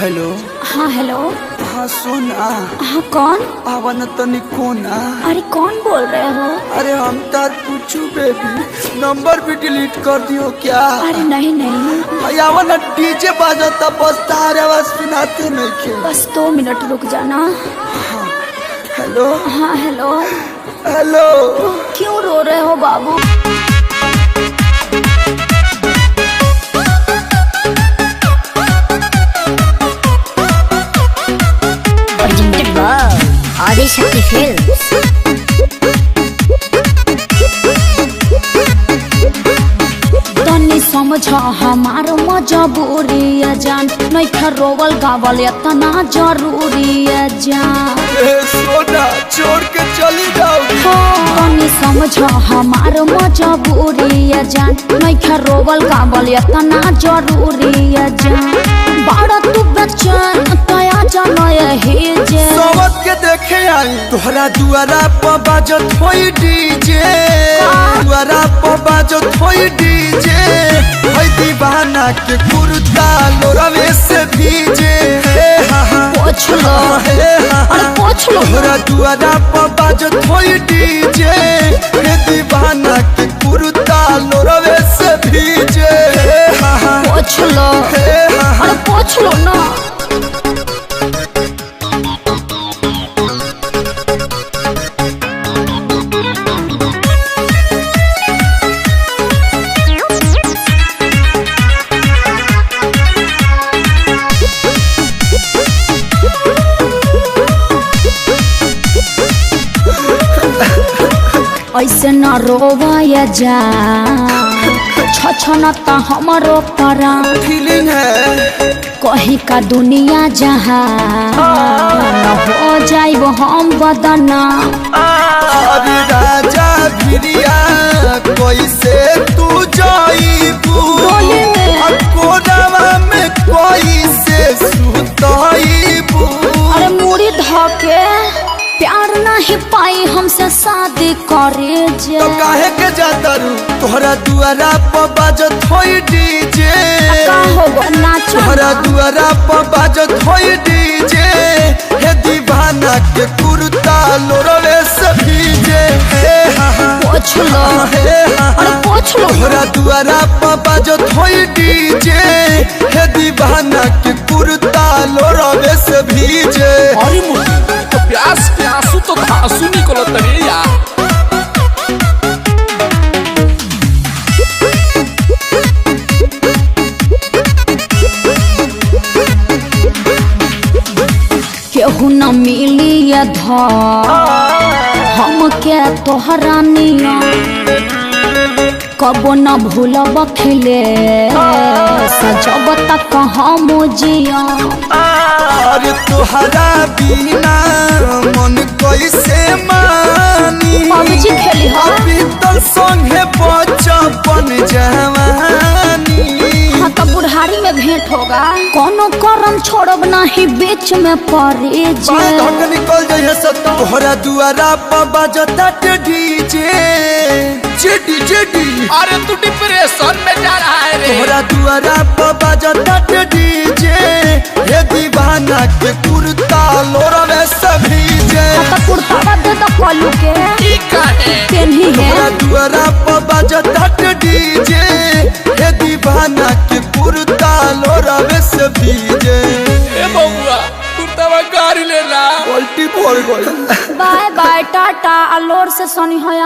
Hello. हाँ hello. हाँ सुन हाँ कौन? आवन तनी कौन अरे कौन बोल रहे हो? अरे हम तार पूछू बेबी, नंबर भी डिलीट कर दियो क्या? अरे नहीं नहीं, आवन डीजे बाजता बस तार आवाज सुनाते नहीं के। बस 2 मिनट रुक जाना। हाँ हेलो। हाँ हेलो। हेलो। क्यों रो रहे हो बाबू? आदिशक्ति फिल्म्स। तनी समझ हमार मजबूरी है जान, नहीं रोवल गावल इतना जरूरी है जान। सोना छोड़ के चली जाओगी। तनी समझ हमार मजबूरी है जान, नहीं रोवल गावल इतना जरूरी है जान। बड़ा तू बच्चन तया जाना यही जे सोवत के देखे आई तोहरा दुआरा पर बाजत होई डीजे, दुआरा पर बाजत होई डीजे। होई दीवाना के कुर्ता लोरवे से भीजे। पोछ लो, अरे पोछ लो। तोहरा दुआरा पर बाजत होई डीजे, हे दीवाना के कुर्ता लोरवे से भीजे। पोछ लो, अरे पोछ लो ना। ऐसे न रोवाया जा, छछनता हमरो परा। फीलिंग है कहीं का दुनिया जहाँ न हो जाइब हम बदना। अरे राजा भिरिया कैसे तू जाइबू, कोरावा में कैसे सुताइबू। अरे मुड़ी धके प्यार नहीं पाई हमसे शादी करे जे। तो काहे के जाता रू तोहरा दुआरा पर बाजत होई डीजे। का होगा नाचो तोहरा दुआरा पर बाजत होई डीजे, हे दीवाना के कुर्ता लोरवे से भीजे। पोछ लो, अरे पोछ लो। तोहरा दुआरा पर बाजत होई डीजे, हे दीवाना के कुर्ता लोरवे से भीजे। अरे मुझे तो प्यास के आंसू तो धांसू निकलत रे यार। केहू न मिली ये हम के तोहरा निया, कबो न भूलब खिले सजब तक हम जिया। अरे तोहरा बिना मन कैसे मानी, पबजी खेली हो। बीतल संगे बचपन जवानी। हाँ तो बुढ़ारी में भेंट होगा। कोनो करम छोड़ब नहीं बीच में पड़े जे। निकल जाइए सत्ता तोहरा दुआरा पर बाजता डीजे। जेडी जेडी अरे तू डिप्रेशन में जा रहा है रे। तोहरा दुआरा पर बाजता डीजे, हे दीवाना के कुर्ता लोरवे से भीजे। तो कुर्ता दे दो कलू के ई काहे पेन्ही है। तोहरा दुआरा पर बाजता डीजे, हे दीवाना के कुर्ता लोरवे से भीजे। ए बबुआ कुर्तावा गाड़ी लेला। पलटी पड़ गई। बाय बाय टाटा अलोर से सनी होया।